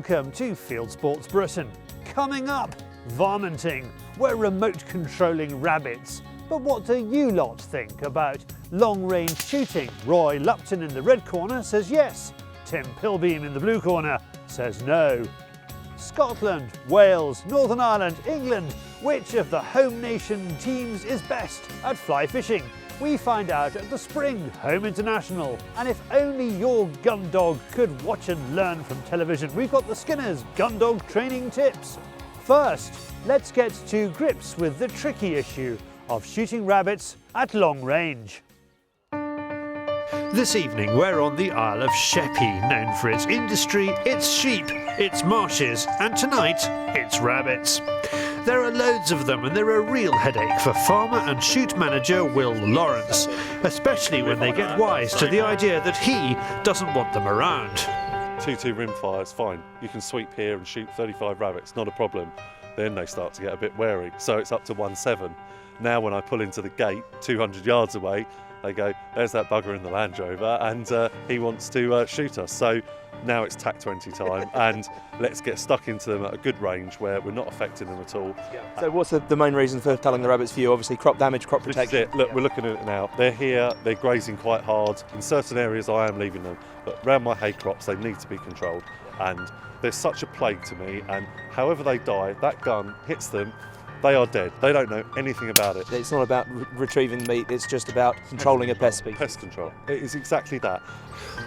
Welcome to Field Sports Britain. Coming up, varminting. We're remote controlling rabbits. But what do you lot think about long-range shooting? Roy Lupton in the red corner says yes. Tim Pilbeam in the blue corner says no. Scotland, Wales, Northern Ireland, England. Which of the home nation teams is best at fly fishing? We find out at the Spring Home International. And if only your gun dog could watch and learn from television, we've got the Skinners Gun Dog Training Tips. First, let's get to grips with the tricky issue of shooting rabbits at long range. This evening we're on the Isle of Sheppey, known for its industry, its sheep, its marshes, and tonight it's rabbits. There are loads of them and they're a real headache for farmer and shoot manager Will Lawrence, especially when they get wise to the idea that he doesn't want them around. 2-2 rimfire is fine. You can sweep here and shoot 35 rabbits, not a problem. Then they start to get a bit wary, so it's up to 1-7. Now when I pull into the gate 200 yards away, they go, there's that bugger in the Land Rover and he wants to shoot us. So now it's TAC-20 time and let's get stuck into them at a good range where we're not affecting them at all. So what's the main reason for telling the rabbits for you? Obviously crop damage, crop protection. This is it. Look, we're looking at it now. They're here, they're grazing quite hard. In certain areas I am leaving them, but around my hay crops they need to be controlled. And they're such a plague to me, and however they die, that gun hits them, they are dead. They don't know anything about it. It's not about retrieving meat, it's just about controlling a pest species. Pest control. It is exactly that.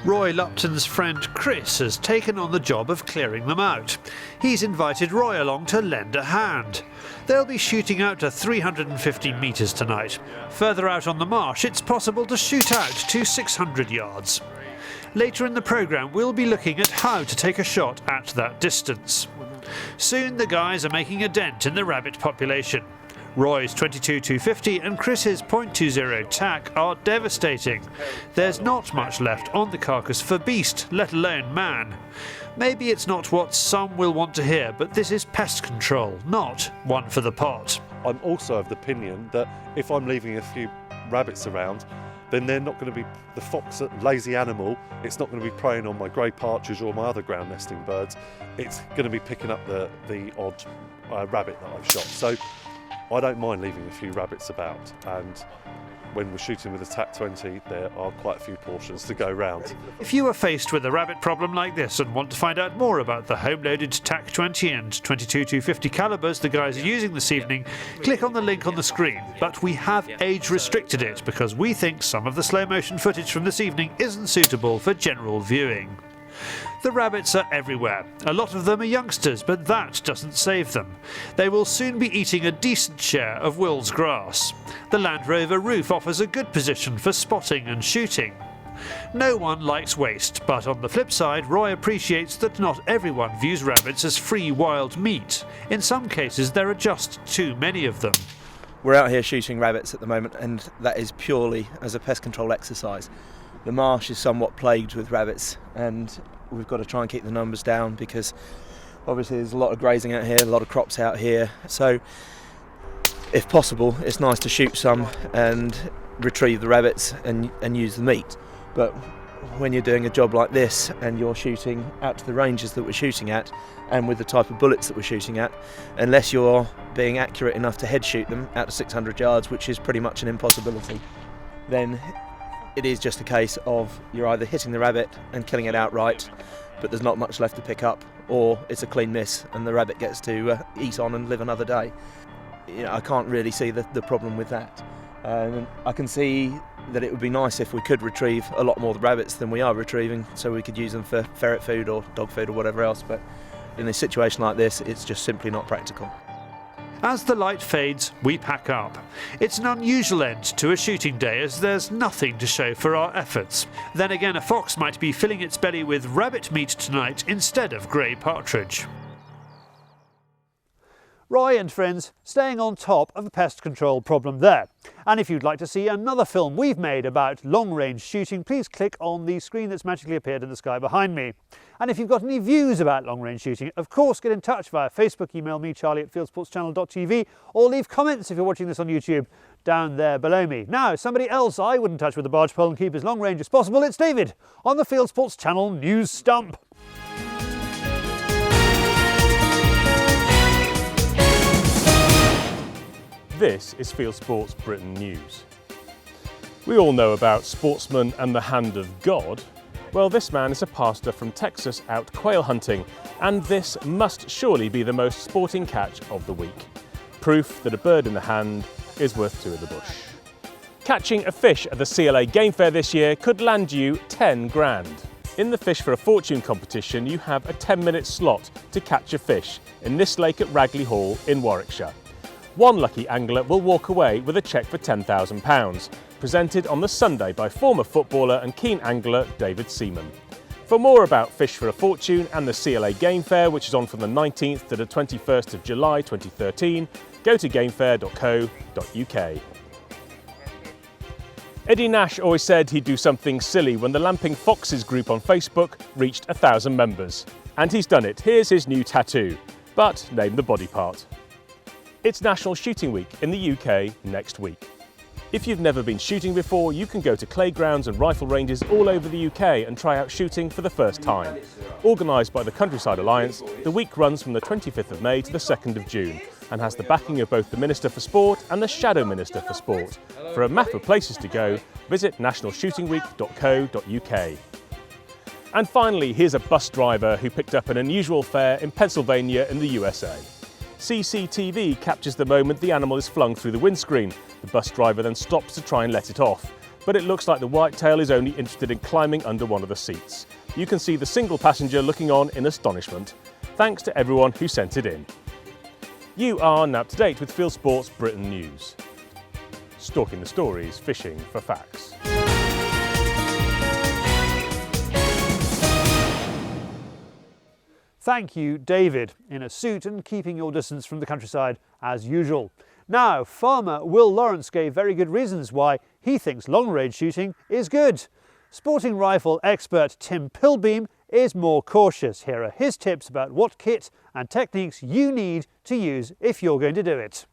Roy Lupton's friend Chris has taken on the job of clearing them out. He's invited Roy along to lend a hand. They'll be shooting out to 350 metres tonight. Further out on the marsh, it's possible to shoot out to 600 yards. Later in the programme, we'll be looking at how to take a shot at that distance. Soon the guys are making a dent in the rabbit population. Roy's 22-250 and Chris's .20 TAC are devastating. There's not much left on the carcass for beast, let alone man. Maybe it's not what some will want to hear, but this is pest control, not one for the pot. I'm also of the opinion that if I'm leaving a few rabbits around, then they're not going to be the fox, lazy animal. It's not going to be preying on my grey partridge or my other ground nesting birds. It's going to be picking up the odd rabbit that I've shot. So I don't mind leaving a few rabbits about. And when we're shooting with a TAC-20, there are quite a few portions to go round. If you are faced with a rabbit problem like this and want to find out more about the home-loaded TAC-20 and 22-250 calibers the guys are using this evening, click on the link on the screen. But we have age-restricted it because we think some of the slow-motion footage from this evening isn't suitable for general viewing. The rabbits are everywhere. A lot of them are youngsters, but that doesn't save them. They will soon be eating a decent share of Will's grass. The Land Rover roof offers a good position for spotting and shooting. No one likes waste, but on the flip side, Roy appreciates that not everyone views rabbits as free wild meat. In some cases, there are just too many of them. We're out here shooting rabbits at the moment, and that is purely as a pest control exercise. The marsh is somewhat plagued with rabbits, and we've got to try and keep the numbers down because obviously there's a lot of grazing out here, a lot of crops out here. So if possible, it's nice to shoot some and retrieve the rabbits and use the meat. But when you're doing a job like this and you're shooting out to the ranges that we're shooting at and with the type of bullets that we're shooting at, unless you're being accurate enough to head shoot them out to 600 yards, which is pretty much an impossibility, then it is just a case of you're either hitting the rabbit and killing it outright, but there's not much left to pick up, or it's a clean miss and the rabbit gets to eat on and live another day. You know, I can't really see the problem with that. I can see that it would be nice if we could retrieve a lot more of the rabbits than we are retrieving, so we could use them for ferret food or dog food or whatever else, but in a situation like this, it's just simply not practical. As the light fades, we pack up. It's an unusual end to a shooting day as there's nothing to show for our efforts. Then again, a fox might be filling its belly with rabbit meat tonight instead of grey partridge. Roy and friends staying on top of the pest control problem there. And if you'd like to see another film we've made about long-range shooting, please click on the screen that's magically appeared in the sky behind me. And if you've got any views about long-range shooting, of course get in touch via Facebook, email me, charlie@fieldsportschannel.tv, or leave comments if you're watching this on YouTube down there below me. Now, somebody else I wouldn't touch with the barge pole and keep as long range as possible, it's David on the Field Sports Channel News Stump. This is Field Sports Britain News. We all know about sportsmen and the hand of God. Well, this man is a pastor from Texas out quail hunting, and this must surely be the most sporting catch of the week. Proof that a bird in the hand is worth two in the bush. Catching a fish at the CLA Game Fair this year could land you 10 grand. In the Fish for a Fortune competition, you have a 10-minute slot to catch a fish in this lake at Ragley Hall in Warwickshire. One lucky angler will walk away with a cheque for £10,000, presented on the Sunday by former footballer and keen angler David Seaman. For more about Fish for a Fortune and the CLA Game Fair, which is on from the 19th to the 21st of July 2013, go to gamefair.co.uk. Eddie Nash always said he'd do something silly when the Lamping Foxes group on Facebook reached 1,000 members. And he's done it. Here's his new tattoo. But name the body part. It's National Shooting Week in the UK next week. If you've never been shooting before, you can go to clay grounds and rifle ranges all over the UK and try out shooting for the first time. Organised by the Countryside Alliance, the week runs from the 25th of May to the 2nd of June and has the backing of both the Minister for Sport and the Shadow Minister for Sport. For a map of places to go, visit nationalshootingweek.co.uk. And finally, here's a bus driver who picked up an unusual fare in Pennsylvania in the USA. CCTV captures the moment the animal is flung through the windscreen. The bus driver then stops to try and let it off, but it looks like the whitetail is only interested in climbing under one of the seats. You can see the single passenger looking on in astonishment. Thanks to everyone who sent it in. You are now up to date with Field Sports Britain News. Stalking the stories, fishing for facts. Thank you, David, in a suit and keeping your distance from the countryside as usual. Now, farmer Will Lawrence gave very good reasons why he thinks long-range shooting is good. Sporting rifle expert Tim Pilbeam is more cautious. Here are his tips about what kit and techniques you need to use if you're going to do it.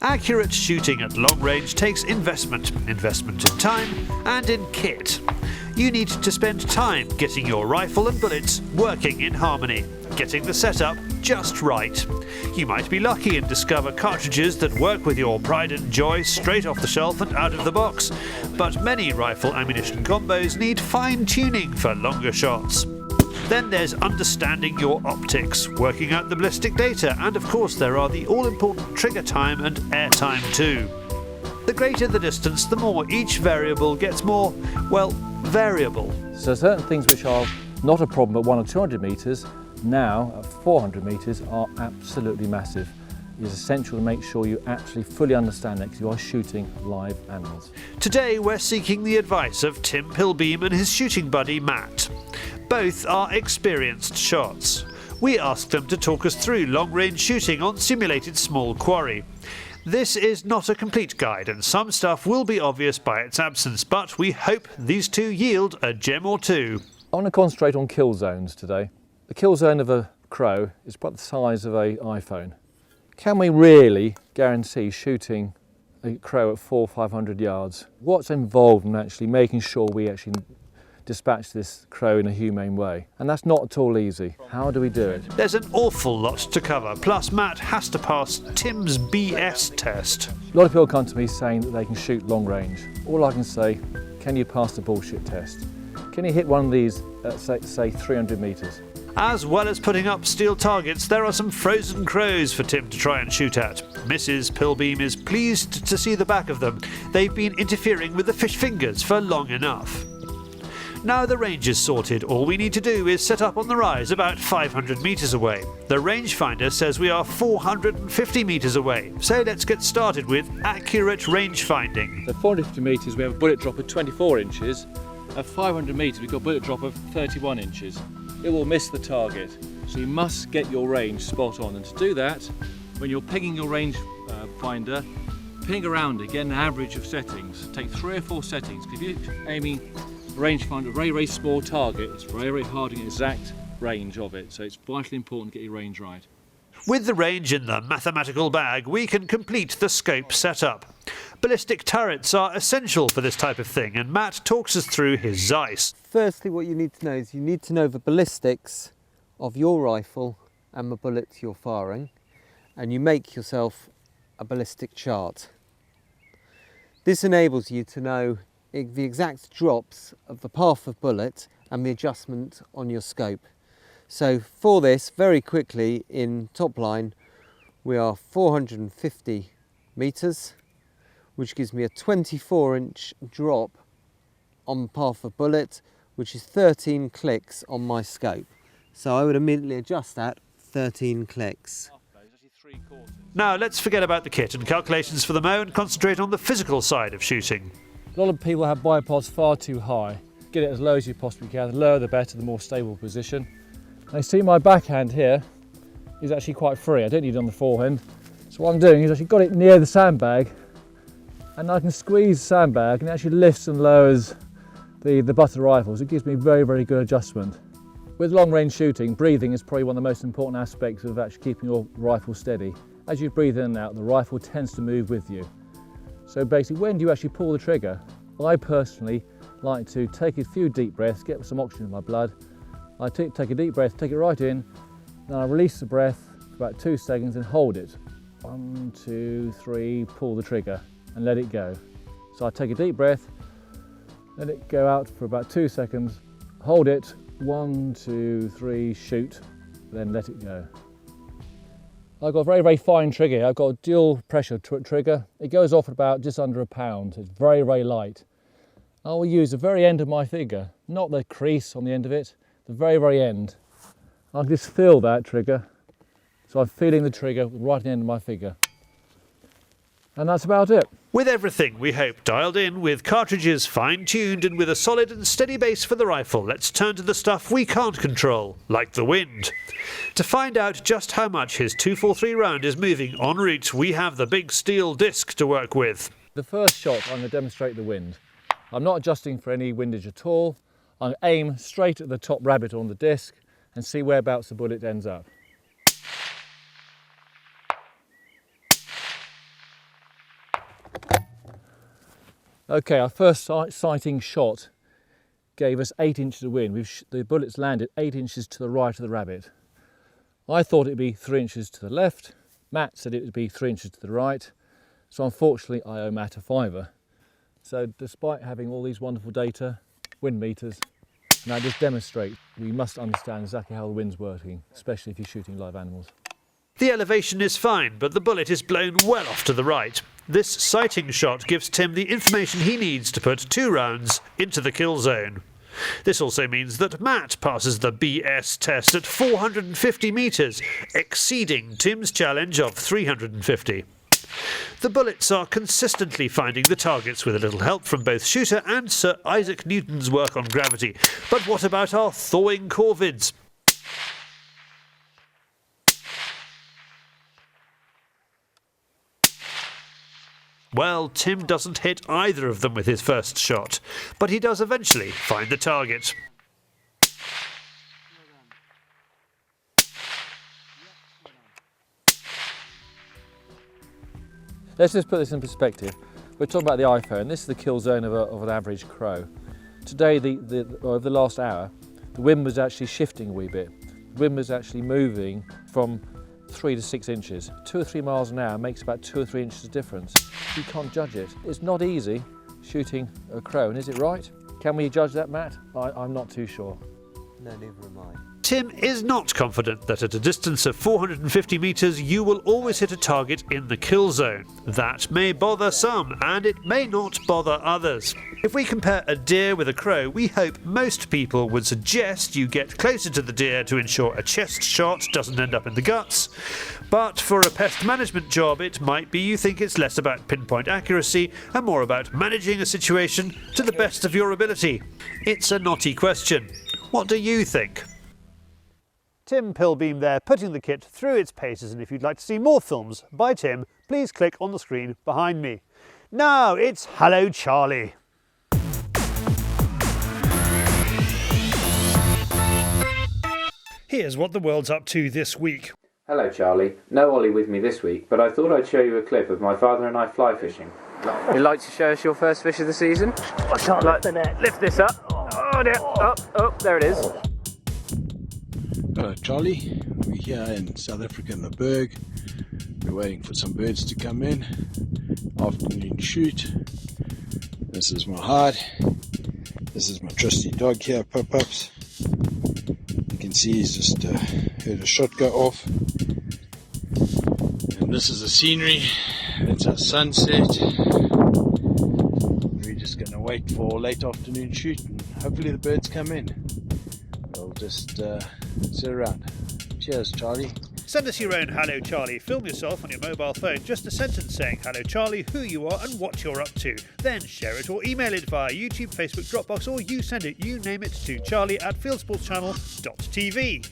Accurate shooting at long range takes investment in time and in kit. You need to spend time getting your rifle and bullets working in harmony, getting the setup just right. You might be lucky and discover cartridges that work with your pride and joy straight off the shelf and out of the box, but many rifle ammunition combos need fine-tuning for longer shots. Then there's understanding your optics, working out the ballistic data, and of course there are the all-important trigger time and air time too. The greater the distance, the more each variable gets more, well, variable. So certain things which are not a problem at 100 or 200 metres, now at 400 metres are absolutely massive. It is essential to make sure you actually fully understand it because you are shooting live animals. Today we're seeking the advice of Tim Pilbeam and his shooting buddy Matt. Both are experienced shots. We asked them to talk us through long-range shooting on simulated small quarry. This is not a complete guide and some stuff will be obvious by its absence, but we hope these two yield a gem or two. I want to concentrate on kill zones today. The kill zone of a crow is about the size of an iPhone. Can we really guarantee shooting a crow at 400 or 500 yards? What's involved in actually making sure we actually dispatch this crow in a humane way? And that's not at all easy. How do we do it? There's an awful lot to cover, plus Matt has to pass Tim's BS test. A lot of people come to me saying that they can shoot long range. All I can say, can you pass the bullshit test? Can you hit one of these at say 300 metres? As well as putting up steel targets, there are some frozen crows for Tim to try and shoot at. Mrs. Pilbeam is pleased to see the back of them. They've been interfering with the fish fingers for long enough. Now the range is sorted, all we need to do is set up on the rise about 500 metres away. The rangefinder says we are 450 metres away, so let's get started with accurate range finding. At 450 metres we have a bullet drop of 24 inches. At 500 metres we've got a bullet drop of 31 inches. It will miss the target, so you must get your range spot on, and to do that, when you're pegging your range finder, ping around it, get an average of settings. Take 3 or 4 settings. If you're aiming rangefinder, a very, very small target, it's very, very hard to get exact range of it, so it's vitally important to get your range right. With the range in the mathematical bag, we can complete the scope setup. Ballistic turrets are essential for this type of thing, and Matt talks us through his Zeiss. Firstly, what you need to know is you need to know the ballistics of your rifle and the bullets you're firing, and you make yourself a ballistic chart. This enables you to know the exact drops of the path of bullet and the adjustment on your scope. So for this, very quickly in top line, we are 450 meters, which gives me a 24-inch drop on the path of bullet, which is 13 clicks on my scope. So I would immediately adjust that 13 clicks. Now let's forget about the kit and calculations for the mo and concentrate on the physical side of shooting. A lot of people have bipods far too high. Get it as low as you possibly can. The lower the better, the more stable position. Now you see my backhand here is actually quite free. I don't need it on the forehand. So what I'm doing is actually got it near the sandbag, and I can squeeze the sandbag and it actually lifts and lowers the butt of the rifle. So it gives me very, very good adjustment. With long range shooting, breathing is probably one of the most important aspects of actually keeping your rifle steady. As you breathe in and out, the rifle tends to move with you. So basically, when do you actually pull the trigger? I personally like to take a few deep breaths, get some oxygen in my blood. I take a deep breath, take it right in, then I release the breath for about 2 seconds and hold it. 1, 2, 3, pull the trigger and let it go. So I take a deep breath, let it go out for about 2 seconds, hold it, 1, 2, 3, shoot, then let it go. I've got a very, very fine trigger here. I've got a dual pressure trigger. It goes off at about just under a pound. It's very, very light. I will use the very end of my finger, not the crease on the end of it, the very, very end. I'll just feel that trigger. So I'm feeling the trigger right at the end of my finger. And that's about it. With everything, we hope, dialed in, with cartridges fine-tuned and with a solid and steady base for the rifle, let's turn to the stuff we can't control, like the wind. To find out just how much his 243 round is moving en route, we have the big steel disc to work with. The first shot, I'm going to demonstrate the wind. I'm not adjusting for any windage at all. I aim straight at the top rabbit on the disc and see whereabouts the bullet ends up. Okay, our first sighting shot gave us 8 inches of wind. The bullets landed 8 inches to the right of the rabbit. I thought it'd be 3 inches to the left. Matt said it would be 3 inches to the right. So unfortunately, I owe Matt a fiver. So despite having all these wonderful data, wind meters, and I just demonstrate, we must understand exactly how the wind's working, especially if you're shooting live animals. The elevation is fine, but the bullet is blown well off to the right. This sighting shot gives Tim the information he needs to put 2 rounds into the kill zone. This also means that Matt passes the BS test at 450 metres, exceeding Tim's challenge of 350. The bullets are consistently finding the targets with a little help from both Shooter and Sir Isaac Newton's work on gravity. But what about our thawing corvids? Well, Tim doesn't hit either of them with his first shot, but he does eventually find the target. Let's just put this in perspective. We're talking about the iPhone. This is the kill zone of an average crow. Today, over the last hour, the wind was actually shifting a wee bit. The wind was actually moving from 3 to 6 inches. 2 or 3 miles an hour makes about 2 or 3 inches of difference. You can't judge it. It's not easy shooting a crow, and is it right? Can we judge that, Matt? I'm not too sure. No, neither am I. Tim is not confident that at a distance of 450 metres you will always hit a target in the kill zone. That may bother some, and it may not bother others. If we compare a deer with a crow, we hope most people would suggest you get closer to the deer to ensure a chest shot doesn't end up in the guts. But for a pest management job, it might be you think it's less about pinpoint accuracy and more about managing a situation to the best of your ability. It's a knotty question. What do you think? Tim Pilbeam there, putting the kit through its paces, and if you'd like to see more films by Tim, please click on the screen behind me. Now it's Hello Charlie. Here's what the world's up to this week. Hello Charlie, no Ollie with me this week, but I thought I'd show you a clip of my father and I fly fishing. Would you like to show us your first fish of the season? I can't lift the net. Lift this up. Oh dear. Up, there it is. Hello Charlie, we're here in South Africa in the Berg. We're waiting for some birds to come in. Afternoon shoot. This is my hide. This is my trusty dog here, Pup-Pups. You can see he's just heard a shot go off. And this is the scenery. It's our sunset. We're just going to wait for late afternoon shoot and hopefully the birds come in. We'll just sit around. Cheers, Charlie. Send us your own Hello Charlie. Film yourself on your mobile phone, just a sentence saying Hello Charlie, who you are and what you're up to. Then share it or email it via YouTube, Facebook, Dropbox, or you send it, you name it, to charlie@fieldsportschannel.tv.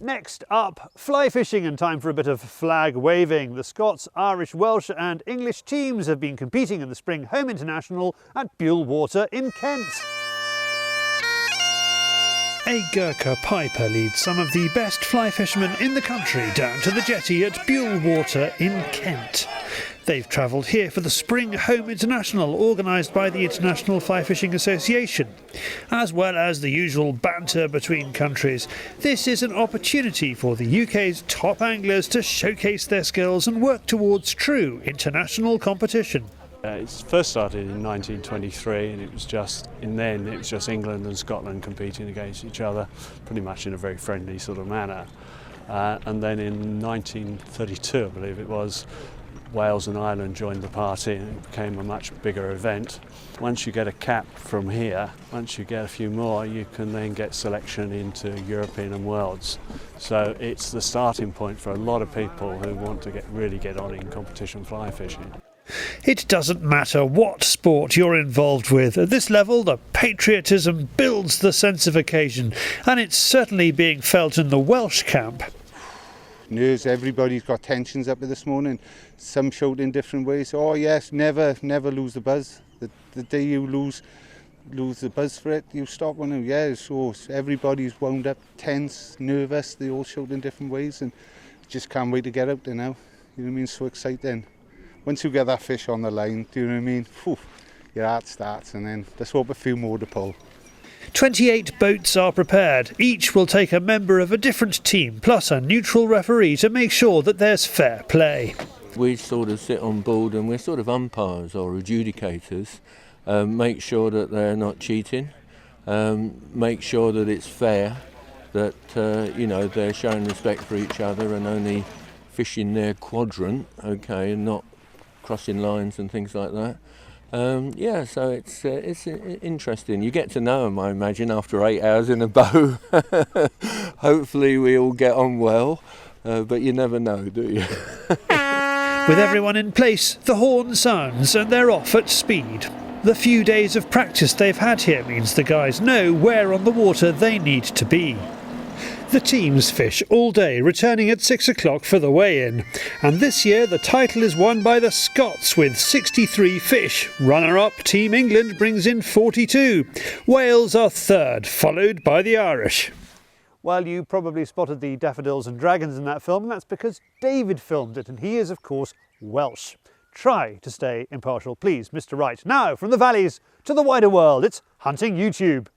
Next up, fly fishing, and time for a bit of flag waving. The Scots, Irish, Welsh and English teams have been competing in the Spring Home International at Buell Water in Kent. A Gurkha piper leads some of the best fly fishermen in the country down to the jetty at Buell Water in Kent. They've travelled here for the Spring Home International, organised by the International Fly Fishing Association. As well as the usual banter between countries, this is an opportunity for the UK's top anglers to showcase their skills and work towards true international competition. It first started in 1923, and it was just England and Scotland competing against each other, pretty much in a very friendly sort of manner. And then in 1932, I believe it was, Wales and Ireland joined the party, and it became a much bigger event. Once you get a cap from here, once you get a few more, you can then get selection into European and Worlds. So it's the starting point for a lot of people who want to really get on in competition fly fishing. It doesn't matter what sport you're involved with. At this level, the patriotism builds the sense of occasion, and it's certainly being felt in the Welsh camp. Nerves, everybody's got tensions up this morning. Some showed in different ways. Oh yes, never lose the buzz. The day you lose the buzz for it, you stop one. Yeah, so everybody's wound up, tense, nervous. They all showed in different ways, and just can't wait to get out there now. You know what I mean? So exciting. Once you get that fish on the line, do you know what I mean? Whew, your heart starts, and then let's hope a few more to pull. 28 boats are prepared. Each will take a member of a different team, plus a neutral referee to make sure that there's fair play. We sort of sit on board and we're sort of umpires or adjudicators. Make sure that they're not cheating. Make sure that it's fair, that they're showing respect for each other and only fishing their quadrant, okay, and not crossing lines and things like that. So it's interesting. You get to know them, I imagine, after 8 hours in a boat. Hopefully we all get on well, but you never know, do you? With everyone in place, the horn sounds and they're off at speed. The few days of practice they've had here means the guys know where on the water they need to be. The teams fish all day, returning at 6 o'clock for the weigh-in. And this year the title is won by the Scots with 63 fish. Runner-up Team England brings in 42. Wales are third, followed by the Irish. Well, you probably spotted the daffodils and dragons in that film, and that's because David filmed it, and he is, of course, Welsh. Try to stay impartial, please, Mr. Wright. Now, from the valleys to the wider world, it's Hunting YouTube.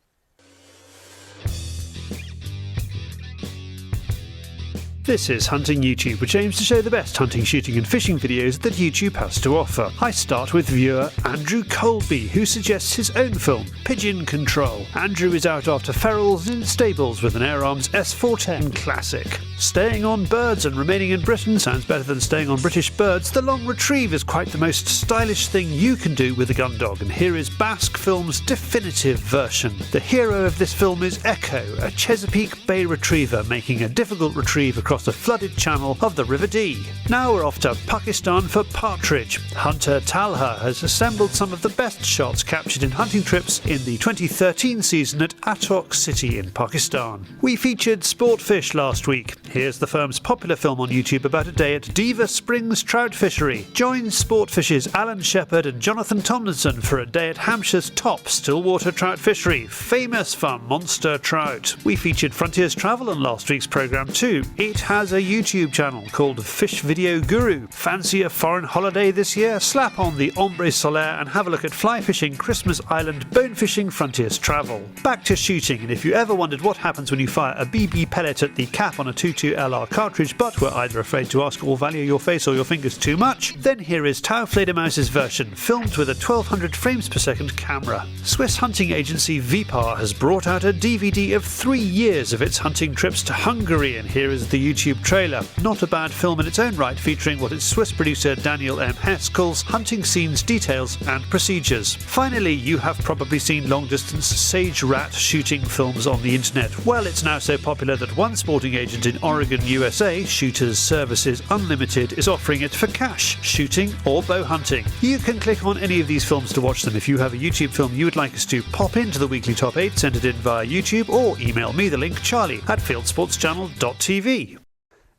This is Hunting YouTube, which aims to show the best hunting, shooting and fishing videos that YouTube has to offer. I start with viewer Andrew Colby, who suggests his own film, Pigeon Control. Andrew is out after ferals in stables with an Air Arms S410 Classic. Staying on birds and remaining in Britain sounds better than staying on British birds. The long retrieve is quite the most stylish thing you can do with a gun dog, and here is Basque Film's definitive version. The hero of this film is Echo, a Chesapeake Bay retriever making a difficult retrieve across the flooded channel of the River Dee. Now we're off to Pakistan for partridge. Hunter Talha has assembled some of the best shots captured in hunting trips in the 2013 season at Attock City in Pakistan. We featured Sportfish last week. Here's the firm's popular film on YouTube about a day at Diva Springs Trout Fishery. Join Sportfish's Alan Shepherd and Jonathan Tomlinson for a day at Hampshire's top stillwater trout fishery, famous for monster trout. We featured Frontiers Travel on last week's programme too. It has a YouTube channel called Fish Video Guru. Fancy a foreign holiday this year? Slap on the Ombre Solaire and have a look at fly fishing, Christmas Island, bone fishing, Frontiers Travel. Back to shooting, and if you ever wondered what happens when you fire a BB pellet at the cap on a 22 LR cartridge but were either afraid to ask or value your face or your fingers too much, then here is Tau Fledermaus's version, filmed with a 1200 frames per second camera. Swiss hunting agency Vipar has brought out a DVD of 3 years of its hunting trips to Hungary, and here is the YouTube trailer. Not a bad film in its own right, featuring what its Swiss producer Daniel M. Hess calls hunting scenes, details and procedures. Finally, you have probably seen long-distance sage rat shooting films on the internet. Well, it's now so popular that one sporting agent in Oregon, USA, Shooters Services Unlimited, is offering it for cash, shooting or bow hunting. You can click on any of these films to watch them. If you have a YouTube film you would like us to pop into the weekly top 8, send it in via YouTube or email me the link, charlie@fieldsportschannel.tv.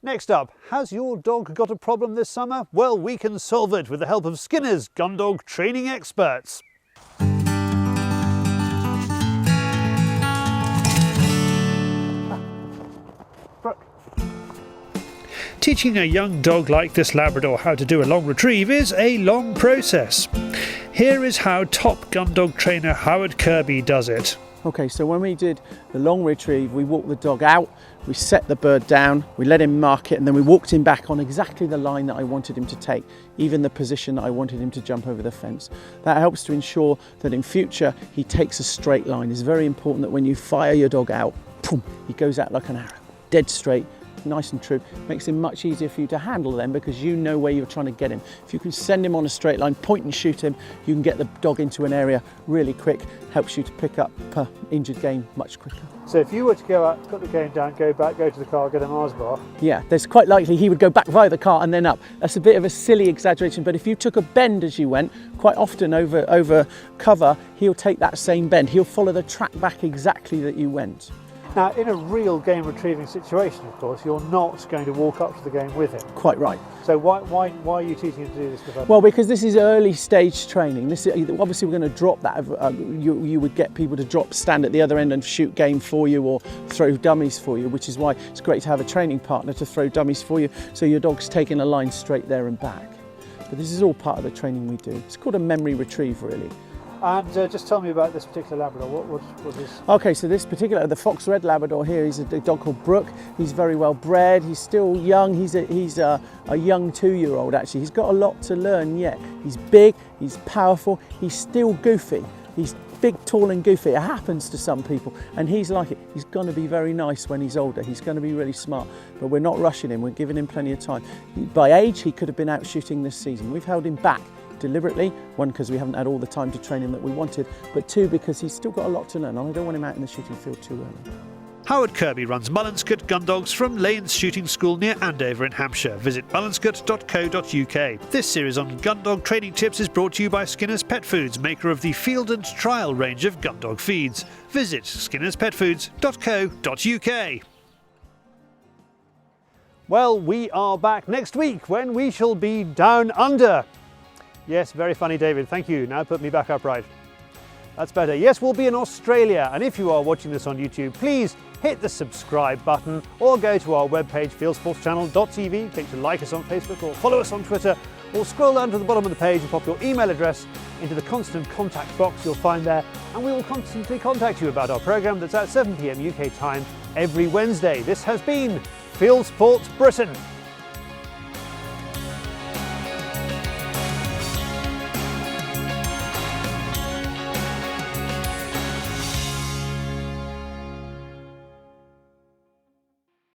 Next up, has your dog got a problem this summer? Well, we can solve it with the help of Skinner's gun dog training experts. Teaching a young dog like this Labrador how to do a long retrieve is a long process. Here is how top gun dog trainer Howard Kirby does it. Okay, so when we did the long retrieve, we walked the dog out, we set the bird down, we let him mark it, and then we walked him back on exactly the line that I wanted him to take, even the position that I wanted him to jump over the fence. That helps to ensure that in future he takes a straight line. It's very important that when you fire your dog out, boom, he goes out like an arrow, dead straight, nice and true. Makes it much easier for you to handle them because you know where you're trying to get him. If you can send him on a straight line, point and shoot him, you can get the dog into an area really quick. Helps you to pick up injured game much quicker. So if you were to go out, put the game down, go back, go to the car, get a Mars bar. Yeah, there's quite likely he would go back via the car and then up. That's a bit of a silly exaggeration, but if you took a bend as you went, quite often over cover, he'll take that same bend. He'll follow the track back exactly that you went. Now, in a real game retrieving situation, of course, you're not going to walk up to the game with him. Quite right. So why are you teaching him to do this? Well, because this is early stage training. This is, obviously we're going to drop that. You would get people to stand at the other end and shoot game for you or throw dummies for you, which is why it's great to have a training partner to throw dummies for you, so your dog's taking a line straight there and back. But this is all part of the training we do. It's called a memory retrieve, really. And just tell me about this particular Labrador. What is? Okay, so this particular, the Fox Red Labrador here, he's a dog called Brooke. He's very well bred. He's still young. He's a young 2-year-old actually. He's got a lot to learn yet. He's big. He's powerful. He's still goofy. He's big, tall and goofy. It happens to some people, and he's like it. He's going to be very nice when he's older. He's going to be really smart, but we're not rushing him. We're giving him plenty of time. By age, he could have been out shooting this season. We've held him back deliberately, one because we haven't had all the time to train him that we wanted, but two because he's still got a lot to learn and I don't want him out in the shooting field too early. Howard Kirby runs Mullinscote Gun Dogs from Lanes Shooting School near Andover in Hampshire. Visit mullinscote.co.uk. This series on gun dog training tips is brought to you by Skinner's Pet Foods, maker of the Field and Trial range of gun dog feeds. Visit skinnerspetfoods.co.uk. Well, we are back next week when we shall be down under. Yes, very funny, David. Thank you. Now put me back upright. That's better. Yes, we'll be in Australia. And if you are watching this on YouTube, please hit the subscribe button or go to our webpage, fieldsportschannel.tv. Click to like us on Facebook or follow us on Twitter, or scroll down to the bottom of the page and pop your email address into the constant contact box you'll find there. And we will constantly contact you about our programme that's at 7 p.m. UK time every Wednesday. This has been Field Sports Britain.